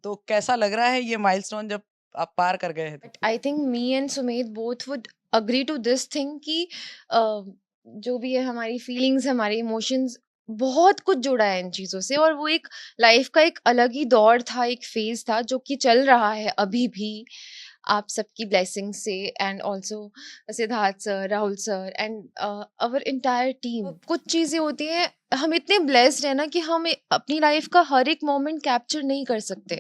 तो कैसा लग रहा है ये माइलस्टोन जब आप पार कर गए हैं तो? But I think me and Sumit both would agree to this thing कि uh, जो भी है हमारी फीलिंग्स हमारे इमोशंस बहुत कुछ जुड़ा है इन चीज़ों से, और वो एक लाइफ का एक अलग ही दौर था, एक फेज था जो कि चल रहा है अभी भी आप सबकी ब्लेसिंग से, and also Siddharth sir, Rahul sir, and our entire team. कुछ चीज़ें होती हैं, हम इतने ब्लेस्ड हैं ना कि हम अपनी लाइफ का हर एक मोमेंट कैप्चर नहीं कर सकते।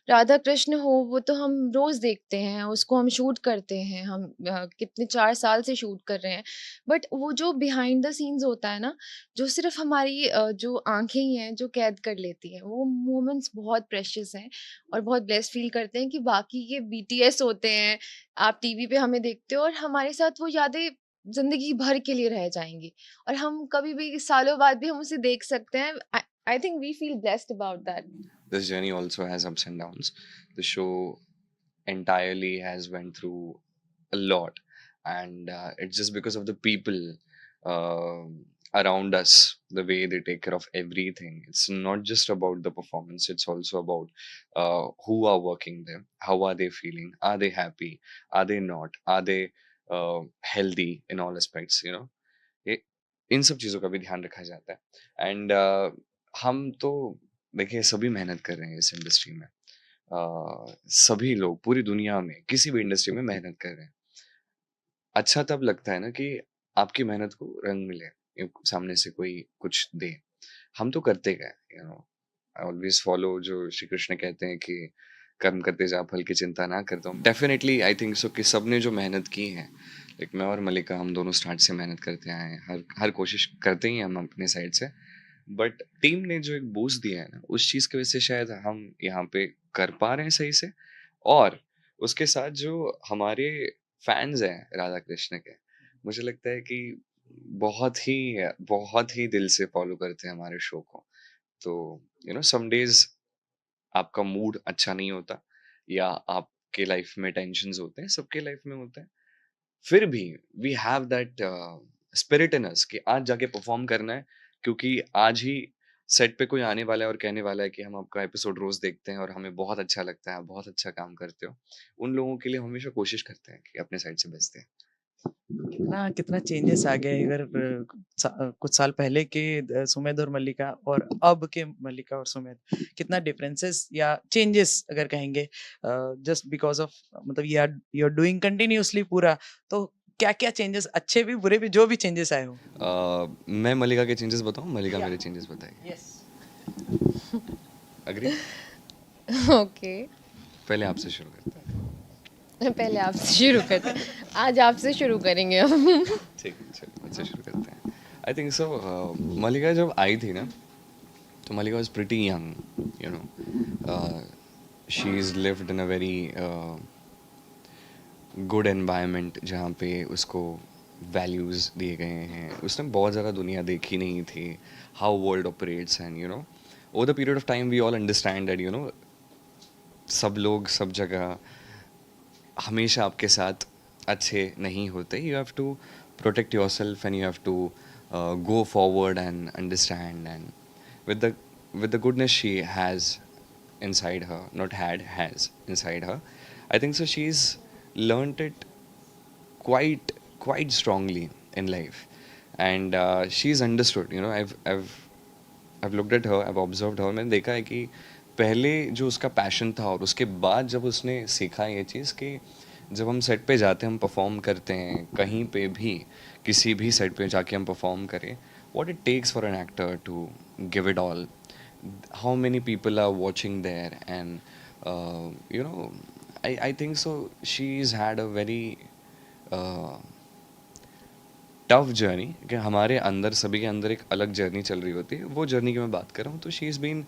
राधा कृष्ण हो वो तो हम रोज देखते हैं, उसको हम शूट करते हैं, हम कितने 4 साल से शूट कर रहे हैं, बट वो जो बिहाइंड द सीन्स होता है ना, जो सिर्फ हमारी जो आंखें ही हैं जो कैद कर लेती हैं, वो मोमेंट्स बहुत प्रेशियस हैं, और बहुत ब्लेस्ड फील करते हैं कि बाकी ये बीटीएस होते हैं, आप टीवी पे हमें देखते हो, और हमारे साथ वो यादें जिंदगी भर के लिए रह जाएंगी, और हम कभी भी सालों बाद भी हम उसे देख सकते हैं। I think we feel blessed about that. This journey also has ups and downs. The show entirely has went through a lot, and it's just because of the people uh, around us, the way they take care of everything. It's not just about the performance, it's also about who are working there, how are they feeling, are they happy, are they not, are they healthy in all aspects, you know. ये इन सब चीज़ों का भी ध्यान रखा जाता है। And हम तो देखिए सभी मेहनत कर रहे हैं इस इंडस्ट्री में। सभी लोग पूरी दुनिया में किसी भी इंडस्ट्री में मेहनत कर रहे हैं। अच्छा तब लगता है ना कि आपकी मेहनत को रंग मिले, सामने से कोई कुछ दे। हम तो करते गए, you know. I always follow जो श्री कृष्ण कहते हैं कि कर्म करते जा फल की चिंता ना करता हूँ। डेफिनेटली आई थिंक सो कि सबने जो मेहनत की है, लाइक मैं और मलिका, हम दोनों स्टार्ट से मेहनत करते आए हैं, हर हर कोशिश करते ही हैं हम अपने साइड से। बट टीम ने जो एक बूस्ट दिया है ना, उस चीज़ की वजह से शायद हम यहाँ पे कर पा रहे हैं सही से। और उसके साथ जो हमारे फैंस हैं राधा कृष्ण के, मुझे लगता है कि बहुत ही दिल से फॉलो करते हैं हमारे शो को। तो यू नो सम डेज आपका मूड अच्छा नहीं होता, या आपके लाइफ में टेंशन्स होते हैं, सबके लाइफ में होते हैं। फिर भी we have that spirit in us कि आज जाके परफॉर्म करना है, क्योंकि आज ही सेट पे कोई आने वाला है और कहने वाला है कि हम आपका एपिसोड रोज देखते हैं और हमें बहुत अच्छा लगता है, आप बहुत अच्छा काम करते हो। उन लोगों के लिए हम हमेशा कोशिश करते हैं कि अपने साइड से बेस्ट दें। कितना कितना चेंजेस आ गए अगर कुछ साल पहले के सुमेध और मल्लिका और अब के मल्लिका और सुमेध, कितना डिफरेंसेस या चेंजेस अगर कहेंगे, जस्ट बिकॉज ऑफ मतलब यू आर डूइंग कंटिन्यूअसली पूरा, तो क्या क्या चेंजेस, अच्छे भी बुरे भी, जो भी चेंजेस आए हो? मैं मल्लिका के चेंजेस बताऊं, मल्लिका या मेरे चेंजेस बताएगी। यस। अग्री? ओके। पहले आपसे शुरू करते हैं। पहले आपसे शुरू करते हैं। आज आपसे शुरू करेंगे हम। ठीक है, चलो मुझसे शुरू करते हैं। आई थिंक सो मल्लिका जब आई थी ना, तो Mallika was pretty young, you know. She is lived in a very good environment जहाँ पे उसको वैल्यूज़ दिए गए हैं। उसने बहुत ज़्यादा दुनिया देखी नहीं थी, how world operates, and you know over the period of time we all understand that, you know, सब लोग सब जगह हमेशा आपके साथ अच्छे नहीं होते। You have to protect yourself, and you have to go forward and understand, and with the goodness she has inside her, not had, has inside her, I think so she's learnt it quite quite strongly in life. And she's understood, you know, I've looked at her, I've observed her, मैंने देखा है कि पहले जो उसका passion था, और उसके बाद जब उसने सीखा ये चीज़ कि जब हम सेट पे जाते हैं, हम परफॉर्म करते हैं कहीं पे भी, किसी भी सेट पे जाके हम परफॉर्म करें, what it takes for an actor to give it all, how many people are watching there, and you know, I think so she's had a very tough journey, कि हमारे अंदर सभी के अंदर एक अलग जर्नी चल रही होती है, वो जर्नी की मैं बात कर रहा हूँ। तो she is been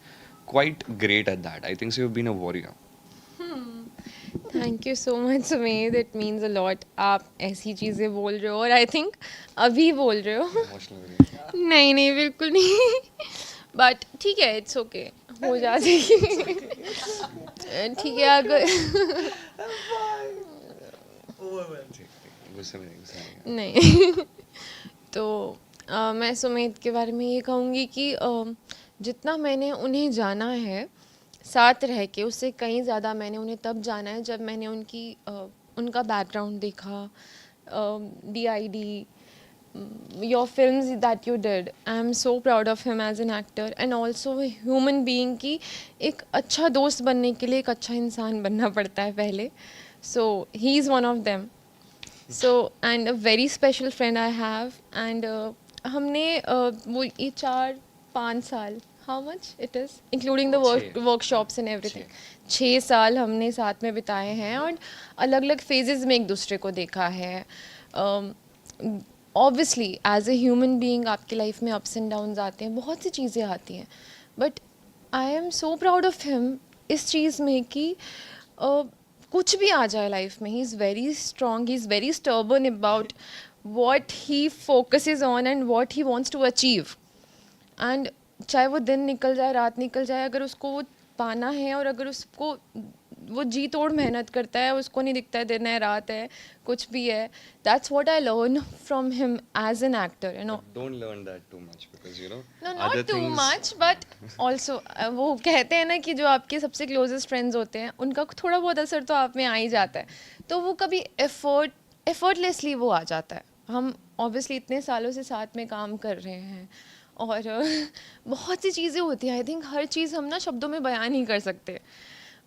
quite great at that. I think so you been a warrior. Thank you so much Sumedh, it means a lot. आप ऐसी चीज़ें बोल रहे हो, और आई थिंक अभी बोल रहे हो। इमोशनल हो रही है। नहीं नहीं, बिल्कुल नहीं। बट ठीक है, इट्स ओके, हो जाएगी। ठीक है अगर ठीक, गुस्से में नहीं, गुस्से में नहीं। नहीं। तो मैं सुमेध के बारे में ये कहूँगी कि जितना मैंने उन्हें जाना है, साथ रह के उससे कहीं ज़्यादा मैंने उन्हें तब जाना है जब मैंने उनका बैकग्राउंड देखा, DID, your films that you did. I am so proud of him as an actor and also a human being कि एक अच्छा दोस्त बनने के लिए एक अच्छा इंसान बनना पड़ता है पहले. So he is one of them. So and a very special friend I have and हमने वो ये 4-5 साल, how much it is including the workshops and everything, 6 साल हमने साथ में बिताए हैं और अलग अलग फेजेस में एक दूसरे को देखा है. Obviously as a human being आपकी लाइफ में अप्स एंड डाउन्स आते हैं, बहुत सी चीज़ें आती हैं, but I am so proud of him इस चीज़ में कि कुछ भी आ जाए लाइफ में, he is very strong, he is very stubborn about what he focuses on and what he wants to achieve. And चाहे वो दिन निकल जाए, रात निकल जाए, अगर उसको वो पाना है और अगर उसको वो जी तोड़ मेहनत करता है, उसको नहीं दिखता है दिन है रात है कुछ भी है. That's what I learn from him as an actor, you know. Don't learn that too much because you know no other not to things. Much but also वो कहते हैं ना कि जो आपके सबसे क्लोजेस्ट फ्रेंड्स होते हैं उनका थोड़ा बहुत असर तो आप में आ ही जाता है, तो वो कभी एफर्टलेसली वो आ जाता है. हम ऑब्वियसली इतने सालों से साथ में काम कर रहे हैं और बहुत सी चीज़ें होती हैं, आई थिंक हर चीज़ हम ना शब्दों में बयान नहीं कर सकते.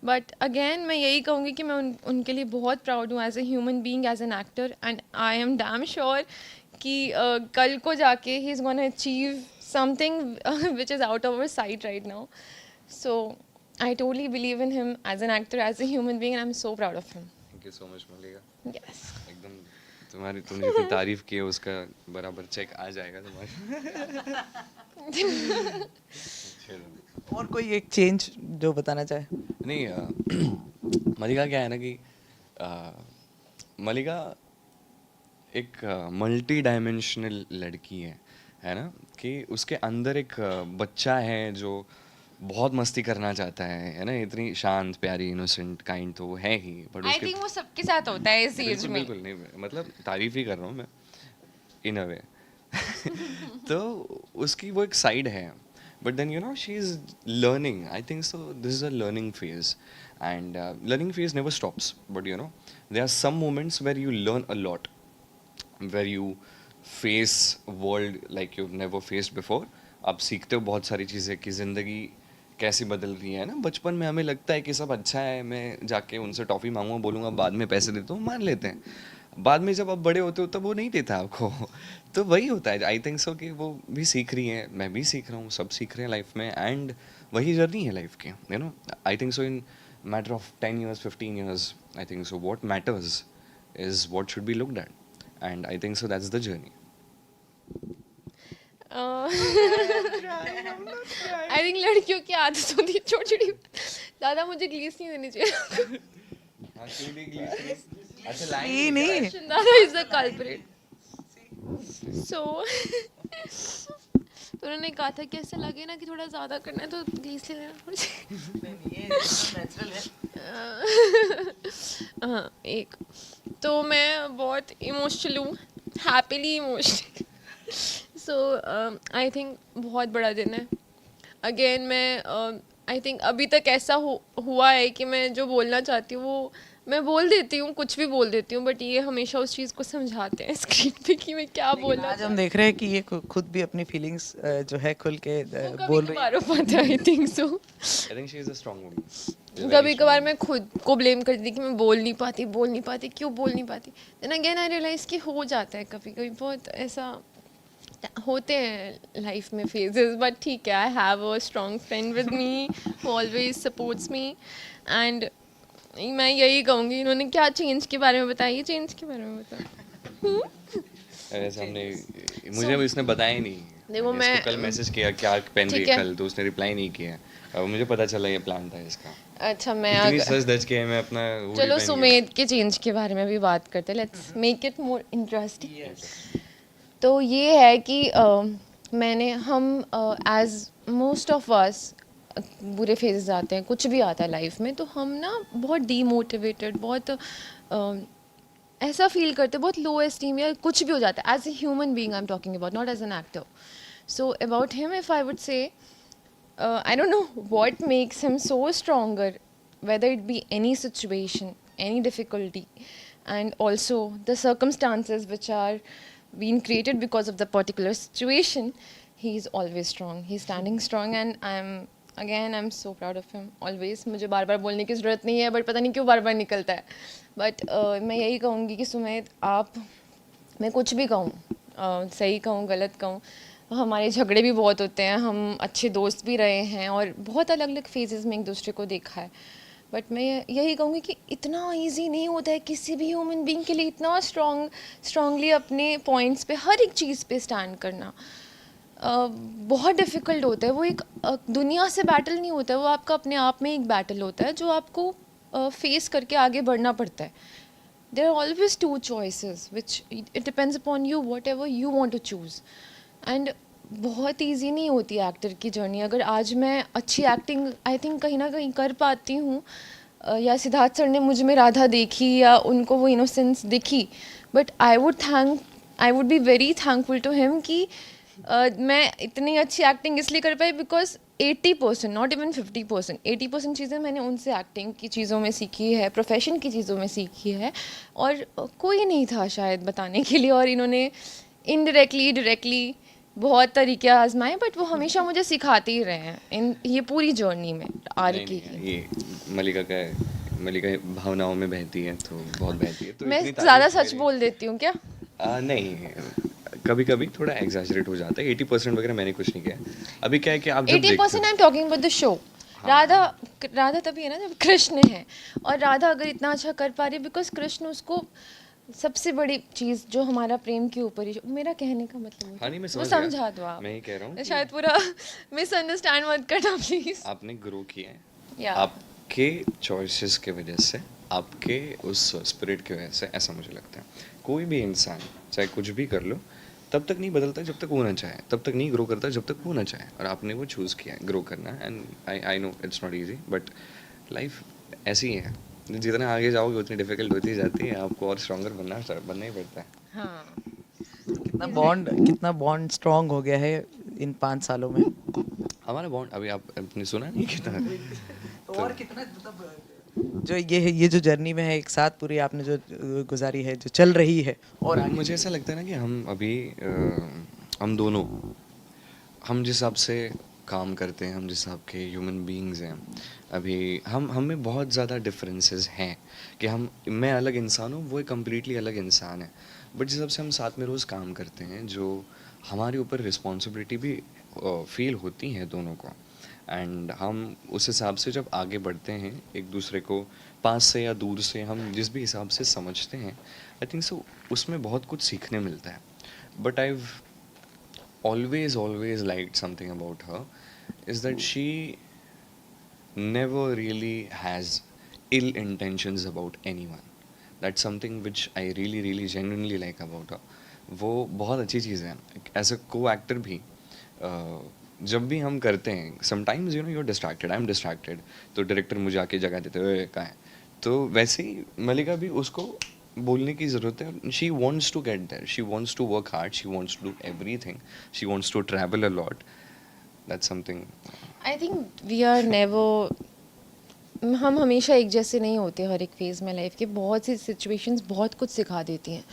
बट अगेन मैं यही कहूँगी कि मैं उनके लिए बहुत प्राउड हूँ as a human being, as an actor, and I am damn sure कि कल को जाके ही is gonna achieve something which is out of our sight right now. So I totally believe in him as an actor, as a human being, and I am so proud of him. Thank you so much, Malika. Yes. एकदम तुमने जितनी तारीफ की है उसका बराबर check आ जाएगा तुम्हारे. और कोई एक चेंज जो बताना चाहे? नहीं मलिका क्या है ना कि मलिका एक मल्टी डायमेंशनल लड़की है ना, कि उसके अंदर एक बच्चा है जो बहुत मस्ती करना चाहता है ना, इतनी शांत प्यारी इनोसेंट काइंड तो वो है ही, बट आई उसके थिंक वो सबके साथ होता है इस एज बिल्कुल में. बिल्कुल नहीं, मतलब तारीफ ही कर रहा हूँ मैं इन अ वे. तो उसकी वो एक साइड है, but then you know she is learning. I think so this is a learning phase, and learning phase never stops, but you know there are some moments where you learn a lot, where you face world like you've never faced before. आप सीखते हो बहुत सारी चीज़ें कि ज़िंदगी कैसी बदल रही है ना. बचपन में हमें लगता है कि सब अच्छा है, मैं जाके उनसे टॉफ़ी मांगूंगा, बोलूँगा बाद में पैसे देता हूँ, मान लेते हैं. बाद में जब आप बड़े होते हो तब वो नहीं देता आपको. तो वही होता है. आई थिंक सो कि वो भी सीख रही है, मैं भी सीख रहा हूँ, सब सीख रहे हैं लाइफ में, एंड वही जर्नी है लाइफ की, you know. I think so in matter of 10 years 15 years, I think so what matters is what should be looked at, and I think so that's the journey. I think लड़कियों की आदत होती है छोटी छोटी, ज़्यादा मुझे ग्लीस नहीं देनी चाहिए. नहीं Shindada is the culprit. So तो उन्होंने कहा था कि ऐसा लगे ना कि थोड़ा ज़्यादा करना है तो ग्लीस ले लेना. हाँ एक तो मैं बहुत इमोशनल हूँ, happily emotional. So I think बहुत बड़ा दिन है. अगेन मैं आई थिंक अभी तक ऐसा हुआ है कि मैं जो बोलना चाहती हूँ वो मैं बोल देती हूँ, कुछ भी बोल देती हूँ, बट ये हमेशा उस चीज़ को समझाते हैं स्क्रीन पे कि मैं क्या बोलना. आज हम देख रहे हैं कि ये खुद भी अपनी फीलिंग्स जो है खुल के बोल रही है. आई think so. I think she is a strong woman. कभी कभार मैं खुद को ब्लेम करती थी कि मैं बोल नहीं पाती, क्यों बोल नहीं पाती. देन अगेन आई रियलाइज कि हो जाता है कभी कभी, बहुत ऐसा होते हैं लाइफ में फेजेस, बट ठीक है. I have a strong friend with me who always supports me, and मैं यही कहूँगी. इन्होंने क्या चेंज के बारे में बताया, ये चेंज के बारे में बताया. ऐसे हमने मुझे भी इसने बताया ही नहीं. देखो मैंने इसको मैं कल मैसेज किया क्या पहन रही ठीक है है. कल, तो उसने रिप्लाई नहीं किया. अब मुझे पता चला ये प्लान था इसका. अच्छा मैं इतनी सच धज के मैं अपना हुडी चलो पहन सुमेध के चेंज के बारे में भी बात करते हैं. Let's make it more interesting. तो ये है कि मैंने हम एज मोस्ट ऑफ अस बुरे फेजेस आते हैं, कुछ भी आता है लाइफ में, तो हम ना बहुत डीमोटिवेटेड, बहुत ऐसा फील करते, बहुत लो एस्टीम या कुछ भी हो जाता है. As a human being I am talking about, not as an actor. So about him if I would say, he is very strong, he is very strong, he is very strong. He is very strong. He is very strong. I don't know what makes him so stronger, whether it be any situation, any difficulty, and also the circumstances which are being created because of the particular situation. He's always strong. He's standing strong, and I'm so proud of him always. मुझे बार बार बोलने की ज़रूरत नहीं है, but पता नहीं क्यों बार बार निकलता है. But मैं यही कहूँगी कि सुमित, आप, मैं कुछ भी कहूँ, सही कहूँ गलत कहूँ, हमारे झगड़े भी बहुत होते हैं, हम अच्छे दोस्त भी रहे हैं और बहुत अलग अलग फेजेस में एक दूसरे को देखा है. बट मैं यही कहूँगी कि इतना इजी नहीं होता है किसी भी ह्यूमन बीइंग के लिए इतना स्ट्रांगली अपने पॉइंट्स पे हर एक चीज़ पे स्टैंड करना. बहुत डिफ़िकल्ट होता है. वो एक दुनिया से बैटल नहीं होता है, वो आपका अपने आप में एक बैटल होता है जो आपको फेस करके आगे बढ़ना पड़ता है. There are always two choices which it depends upon you, whatever you want to choose. And बहुत ईजी नहीं होती है एक्टर की जर्नी. अगर आज मैं अच्छी एक्टिंग आई थिंक कहीं ना कहीं कर पाती हूँ, या सिद्धार्थ सर ने मुझ में राधा देखी या उनको वो इनोसेंस दिखी, but I would be very thankful to him कि मैं इतनी अच्छी एक्टिंग इसलिए कर पाई बिकॉज 80%, नॉट इवन 50%, 80% चीज़ें मैंने उनसे एक्टिंग की चीज़ों में सीखी है, प्रोफेशन की चीज़ों में सीखी है. और कोई नहीं था शायद बताने के लिए, और इन्होंने इनडायरेक्टली डायरेक्टली बहुत तरीके आजमाए, बट वो हमेशा मुझे सिखाते ही रहे हैं इन ये पूरी जर्नी में आर नहीं, की. नहीं, ये मलिका भावनाओं में बहती है, तो बहुत बहती है, तो मैं इतनी ज़्यादा तारीफ सच मेरी- बोल देती हूँ क्या? नहीं, कभी कभी थोड़ा एग्जैजरेट हो जाता है. 80% वगैरह मैंने कुछ नहीं किया. अभी क्या है कि आप जब 80% आई am talking about the show. Radha तभी है ना जब कृष्ण है, और राधा अगर इतना अच्छा कर पा रही बिकॉज कृष्ण उसको सबसे बड़ी चीज़ जो हमारा प्रेम के ऊपर ही, मेरा कहने का मतलब हाँ नहीं, मैं वो समझ गया. समझा दो आप. मैं ही कह रहा हूँ कि शायद पूरा मिसअंडरस्टैंड मत करना प्लीज. आपने ग्रो किया है. या आपके चॉइसेस के वजह से, आपके उस स्पिरिट की वजह से, ऐसा मुझे लगता है. कोई भी इंसान चाहे कुछ भी कर लो, तब तक नहीं बदलता जब तक वो ना चाहे, तब तक नहीं ग्रो करता जब तक वो ना चाहे. और आपने वो चूज़ किया है ग्रो करना. And I know it's not easy, but life ऐसी ही है. जितना आगे जाओगे उतनी डिफिकल्ट होती जाती है. आपको और स्ट्रॉन्गर बनना ही पड़ता है. हाँ. कितना बॉन्ड स्ट्रांग हो गया है इन 5 सालों में. हमारा बॉन्ड अभी आपने सुना नहीं कितना. तो और कितना, मतलब जो ये जो जर्नी में है एक साथ पूरी आपने जो गुजारी है, जो चल रही है, और आगे मुझे ऐसा लगता है ना कि हम अभी हम दोनों, हम जिस हिसाब से काम करते हैं, हम जिस हिसाब के ह्यूमन बीइंग्स हैं, अभी हम में बहुत ज़्यादा डिफरेंसेस हैं. कि मैं अलग इंसान हूँ, वो एक कम्प्लीटली अलग इंसान है. बट जिस हिसाब से हम साथ में रोज़ काम करते हैं, जो हमारे ऊपर रिस्पॉन्सिबिलिटी भी फील होती है दोनों को. एंड हम उस हिसाब से जब आगे बढ़ते हैं, एक दूसरे को पास से या दूर से हम जिस भी हिसाब से समझते हैं, आई थिंक सो उसमें बहुत कुछ सीखने मिलता है. But I always liked something about her is that she never really has ill intentions about anyone. That's something which I really genuinely like about her. वो बहुत अच्छी चीज़ है. एज अ को एक्टर भी जब भी हम करते हैं, sometimes you know you are distracted, I am distracted, तो डायरेक्टर मुझे आके जगह देते हुए कहाँ है. तो वैसे ही मलिका भी, उसको बोलने की ज़रूरत है. She wants to get there, she wants to work hard, she wants to do everything, she wants to travel a lot. That's something. I think we are never, हम हमेशा एक जैसे नहीं होते हर एक फेज़ में लाइफ के. बहुत सी सिचुएशंस बहुत कुछ सिखा देती हैं,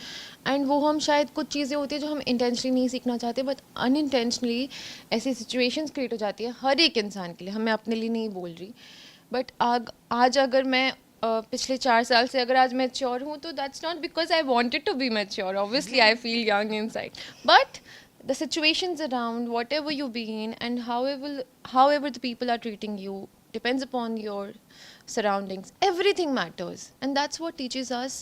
एंड वो हम शायद कुछ चीज़ें होती हैं जो हम इंटेंशनली नहीं सीखना चाहते, बट अनइंटेंशनली ऐसी सिचुएशंस क्रिएट हो जाती है हर एक इंसान के लिए. मैं अपने लिए नहीं बोल रही, बट आज अगर मैं पिछले 4 साल से अगर आज मैच्योर हूँ, तो that's not because I wanted to be mature. Obviously I feel young inside, but the situations around, whatever you've been, and however the people are treating you, depends upon your surroundings. Everything matters, and that's what teaches us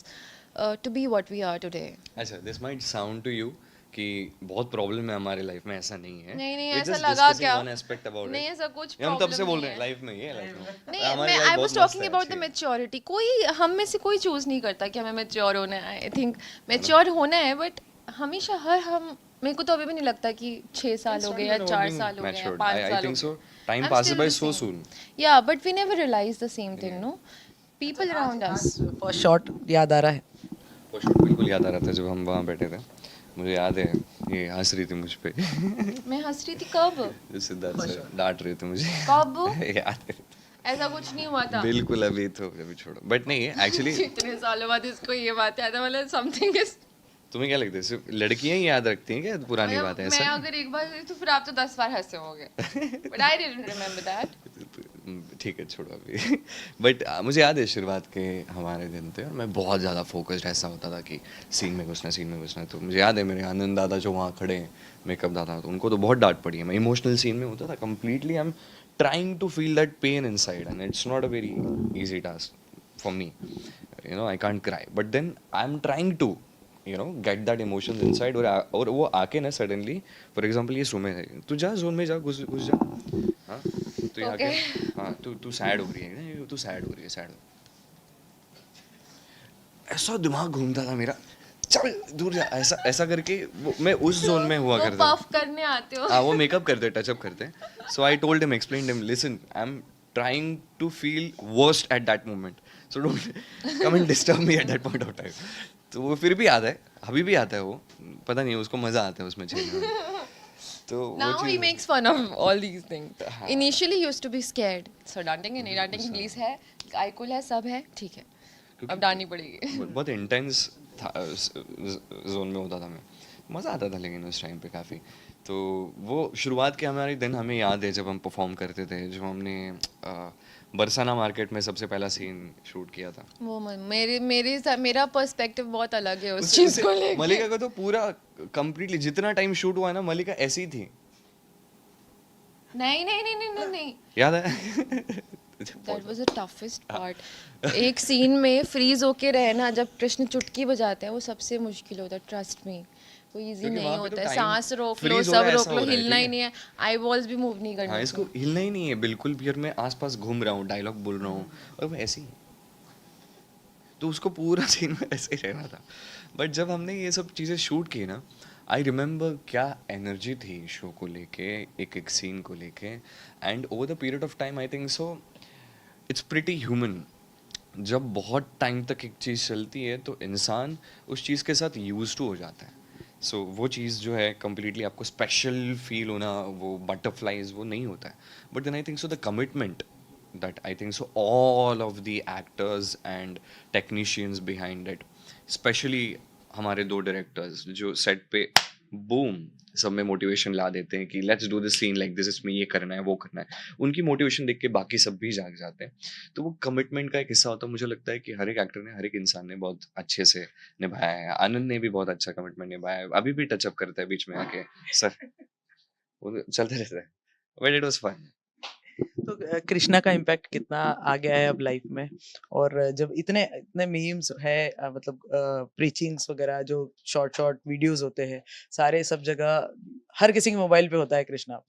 to be what we are today. अच्छा, this might sound to you कि बहुत problem है हमारे life में. ऐसा नहीं है. नहीं, We're ऐसा just लगा discussing क्या? one aspect about नहीं, it. ऐसा कुछ हम तब से problem बोल नहीं रहे हैं, है. लाइफ में ये लाइफ में नहीं, हमारी मैं life आई बहुत वॉज मस्त टॉकिंग है, अबाउट द अच्छी है. मेच्योरिटी. कोई हम में से कोई चूज नहीं करता कि हमें मेच्योर होना है. आई थिंक मेच्योर होना है, बट हमेशा मेरे को तो अभी भी नहीं लगता कि 6 साल हो गए या 4 साल हो गए या 5 I साल हो think so. गए. Time I'm passes still by the so same. soon. Yeah, but we never realize the same thing, no? People around us. First shot याद आ रहा है. वो शॉट बिल्कुल याद आ रहा था जब हम वहाँ बैठे थे. मुझे याद है ये हंस रही थी मुझ पे मैं हंस रही थी कब? सिद्धार्थ खुश सर हो। डांट रहे थे मुझे कब? याद है। ऐसा कुछ नहीं हुआ था। बिल्कुल अभी छोड़ो बट नहीं एक्चुअली इतने सालों बाद इसको ये बात याद है, मतलब समथिंग इज, तुम्हें क्या लगता है सिर्फ लड़कियां ही याद रखती हैं क्या पुरानी मतलब बात है मैं ऐसा अगर एक बार तो फिर आप तो 10 बार हंसे होगे, but I didn't remember that. ठीक है छोड़ो अभी बट मुझे याद है शुरुआत के हमारे दिन थे और मैं बहुत ज़्यादा फोकस्ड ऐसा होता था कि सीन में घुसना है तो मुझे याद है मेरे आनंद दादा जो वहाँ खड़े हैं मेकअप दादा तो उनको तो बहुत डांट पड़ी है मैं इमोशनल सीन में होता था completely I am trying to feel that pain inside and it's not a very easy task for me I can't cry but then I'm trying to get that emotions inside और वो आके ना suddenly for example ये सुमे है तू जा zone में जा घुस घुस जा हाँ तो ये ओके। आके हाँ तू तू सैड हो रही है ना तू सैड हो रही है सैड ऐसा दिमाग घूमता था मेरा चल दूर जा ऐसा ऐसा करके मैं उस जोन में हुआ वो करता था पफ करने आते हो। हाँ वो मेकअप करते टचअप करते so I told him explain him listen I am trying to feel worst at that moment so don't come and disturb me at that point of time तो वो फिर भी आता है अभी भी आता है वो पता नहीं उसको मज़ा आता है उसमें झेलने में तो वो Now he cheese makes fun of all these things. हाँ Initially he used to be scared. So डांटेंगे नहीं डांटेंगे, गुस्सा प्लीज है, आईकुल है, सब है, ठीक है, क्योंकि अब डालनी पड़ेगी। बहुत इंटेंस था जोन में होता था मैं मज़ा आता था लेकिन उस टाइम पे काफ़ी तो वो शुरुआत के हमारे दिन हमें याद है जब हम परफॉर्म करते थे जो हमने बरसाना मार्केट में सबसे पहला सीन शूट किया था वो मेरा पर्सपेक्टिव बहुत अलग है उस उससे चीज उससे को लेके। मलिका का तो पूरा कंप्लीटली जितना टाइम शूट हुआ है ना मलिका ऐसी ही थी नहीं नहीं नहीं नहीं नहीं नहीं, याद है that was the toughest part. एक सीन में फ्रीज होके रहना जब कृष्ण चुटकी बजाते हैं वो सबसे मुश्किल होता है, ट्रस्ट मी, वो इजी क्योंकि नहीं वहाँ पे तो होता है। टाइम सांस रोक लो, फ्रीज हो सब रहा है रोक ऐसा लो, हो रहा है हिलना ठीक ही है नहीं है, आई बॉल्स भी मूव नहीं हाँ करने इसको थे। हिलना ही नहीं है बिल्कुल भी और मैं आसपास घूम रहा हूँ डायलॉग बोल रहा हूँ और वो ऐसे ही तो उसको पूरा सीन में ऐसे ही रहना था बट जब हमने ये सब चीज़ें शूट की ना आई रिमेंबर क्या एनर्जी थी शो को लेके एक एक सीन को लेके and over the period of time I think so it's pretty human जब बहुत टाइम तक एक चीज़ चलती है तो इंसान उस चीज़ के साथ यूज टू हो जाता है वो चीज़ जो है कम्प्लीटली आपको स्पेशल फील होना वो बटरफ्लाइज वो नहीं होता है but then I think so the commitment that I think so all of the actors and technicians behind it, especially हमारे दो डायरेक्टर्स जो सेट पे बूम सब में मोटिवेशन ला देते हैं कि let's do this scene like this इसमें ये करना है वो करना है उनकी मोटिवेशन देख के बाकी सब भी जाग जाते हैं तो वो कमिटमेंट का एक हिस्सा होता है मुझे लगता है कि हर एक एक्टर ने हर एक इंसान ने बहुत अच्छे से निभाया है आनंद ने भी बहुत अच्छा कमिटमेंट निभाया है अभी भी टचअप करता है बीच में आके सर वो चलते रहता है बट इट वाज फन तो कृष्णा का इम्पैक्ट कितना आ गया है अब लाइफ में और जब इतने इतने मीम्स है मतलब प्रीचिंग्स वगैरह जो शॉर्ट शॉर्ट वीडियोस होते हैं सारे सब जगह हर किसी के मोबाइल पे होता है कृष्णा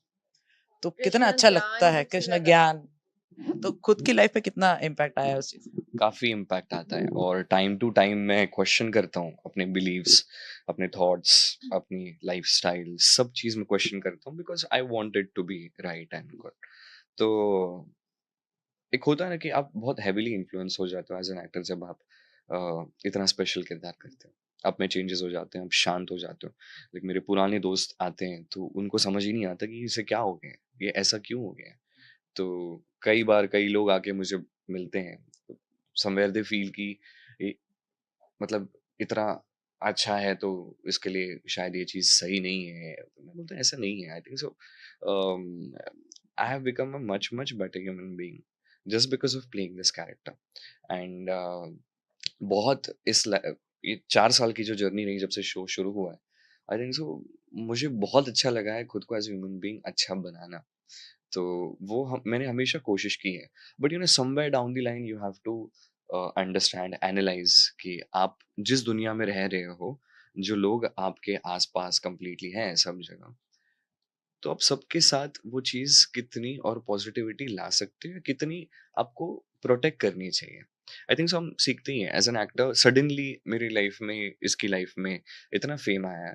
तो कितना कृष्णा अच्छा लगता ज्ञान है सबसे कृष्णा ज्यादा। ज्ञान तो खुद की लाइफ पे कितना इम्पैक्ट आया है उस चीज का काफ़ी इम्पैक्ट आता है और टाइम टू टाइम मैं क्वेश्चन करता हूँ अपने बिलीव्स अपने थॉट्स अपनी लाइफस्टाइल सब चीज़ में क्वेश्चन करता हूँ because I want it to be right and good तो एक होता है ना कि आप बहुत हैवीली इन्फ्लुएंस हो जाते हो एज एन एक्टर जब आप इतना स्पेशल किरदार करते हो आप में चेंजेस हो जाते हैं आप शांत हो जाते हो लेकिन मेरे पुराने दोस्त आते हैं तो उनको समझ ही नहीं आता कि इसे क्या हो गया है, ये ऐसा क्यों हो गया है। तो कई बार कई लोग आके मुझे मिलते हैं समवेयर दे फील कि ये मतलब इतना अच्छा है तो इसके लिए शायद ये चीज़ सही नहीं है। तो मैं बोलता हूँ ऐसा नहीं है। आई think so I have become a much better human being just because of playing this character and बहुत ये 4 साल की जो जर्नी रही जब से शो शुरू हुआ है, आई थिंक सो मुझे बहुत अच्छा लगा है खुद को एज़ अ ह्यूमन बीइंग अच्छा बनाना। तो वो मैंने हमेशा कोशिश की है but somewhere down the line you have to understand analyse कि आप जिस दुनिया में रह रहे हो जो लोग आपके आसपास कंप्लीटली हैं सब जगह तो आप सबके साथ वो चीज कितनी और पॉजिटिविटी ला सकते हैं कितनी आपको प्रोटेक्ट करनी चाहिए आई थिंक सो हम सीखते ही हैं एज एन एक्टर सडनली मेरी लाइफ में इसकी लाइफ में इतना फेम आया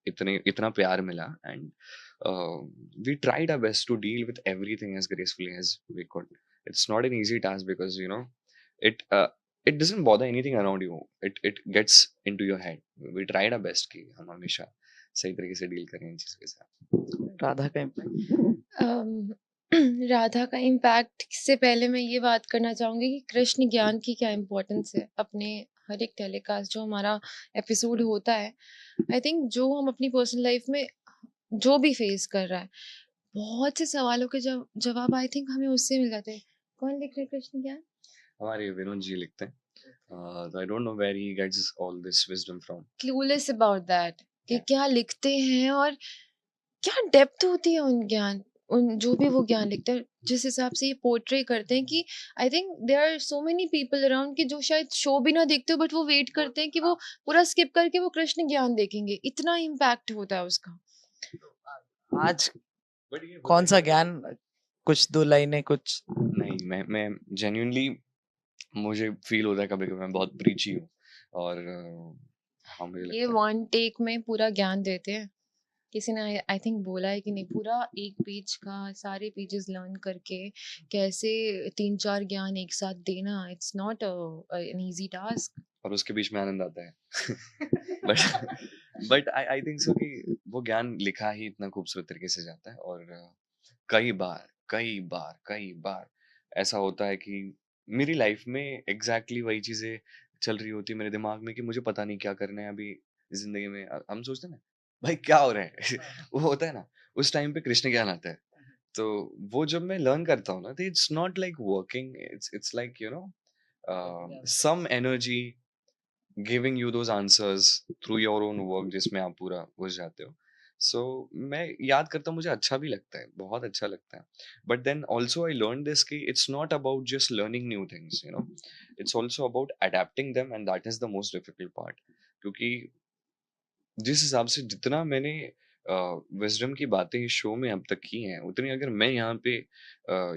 इतने इतना प्यार मिला and we tried our best to deal with everything as gracefully as we could. It's not an easy task because it it doesn't bother anything around you. It gets into your head. We tried our best कि हम हमेशा सही तरीके से deal करें इन चीज़ों के साथ। राधा का इम्पैक्ट? अम, राधा का इम्पैक्ट से पहले मैं ये बात करना चाहूँगी कि कृष्ण ज्ञान की क्या इम्पोर्टेंस है अपने हर एक टेलीकास्ट जो हमारा एपिसोड होता है। आई थिंक जो हम अपनी पर्सनल लाइफ में जो भी फेस कर रहा है, बहुत से सवालों के जवाब आई थिंक हमें उससे मिल जाते हैं। कौन लिख रहे हैं कृष्ण ज्ञान? हमारे विनोद जी लिखते हैं। तो I don't know where he gets all this wisdom from. Clueless about that कि या क्या लिखते हैं और क्या डेप्थ होती है उन जो भी वो ज्ञान लिखते हैं, जिस हिसाब से ये पोर्ट्रे करते हैं कि I think there are so many people around कि जो शायद शो भी ना देखते हो बट वो वेट करते हैं कि वो पूरा स्किप करके वो कृष्ण ज्ञान देखेंगे, इतना इम्पैक्ट होता है उसका। आज बट ये होता कौन सा क्या है ज्ञान, कुछ 2 लाइनें कुछ? नहीं, मैं जेन्युइनली मुझे फ़ील होता है कभी-कभी मैं बहुत प्रीची हूँ और हाँ, मुझे ये लगता है। वन टेक में पूरा ज्ञान देते हैं। किसी ने आई थिंक बोला है कि नहीं, पूरा एक पेज का सारे पेजेस लर्न करके कैसे 3-4 ज्ञान एक साथ देना, it's not an easy task. और उसके बीच में आनंद आता है। बट बट आई थिंक सो कि वो ज्ञान लिखा ही इतना खूबसूरत तरीके से जाता है और कई बार ऐसा होता है कि मेरी लाइफ में एग्जैक्टली वही चीजें चल रही होती है मेरे दिमाग में कि मुझे पता नहीं क्या करना है अभी जिंदगी में। हम सोचते हैं ना भाई क्या हो रहा है वो होता है ना, उस टाइम पे कृष्ण ज्ञान आता है। तो वो जब मैं लर्न करता हूँ ना तो it's not like working, it's like you know some energy giving you those answers through your own work जिसमें आप पूरा घुस जाते हो। सो मैं याद करता हूँ, मुझे अच्छा भी लगता है, बहुत अच्छा लगता है। But then also I learn this कि it's not about just learning new things, you know, it's also about adapting them and that is the most difficult part. क्योंकि जिस हिसाब से जितना मैंने विज़डम की बातें इस शो में अब तक की हैं, उतनी अगर मैं यहाँ पे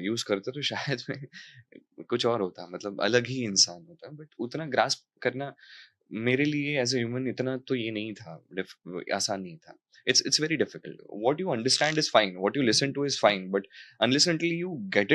यूज़ करता तो शायद मैं कुछ और होता, मतलब अलग ही इंसान होता। बट उतना ग्रास्प करना मेरे लिए एज़ अ ह्यूमन इतना तो ये नहीं था, आसान नहीं था। It's very difficult. What you understand is fine, what you listen two is fine, but unless until you get it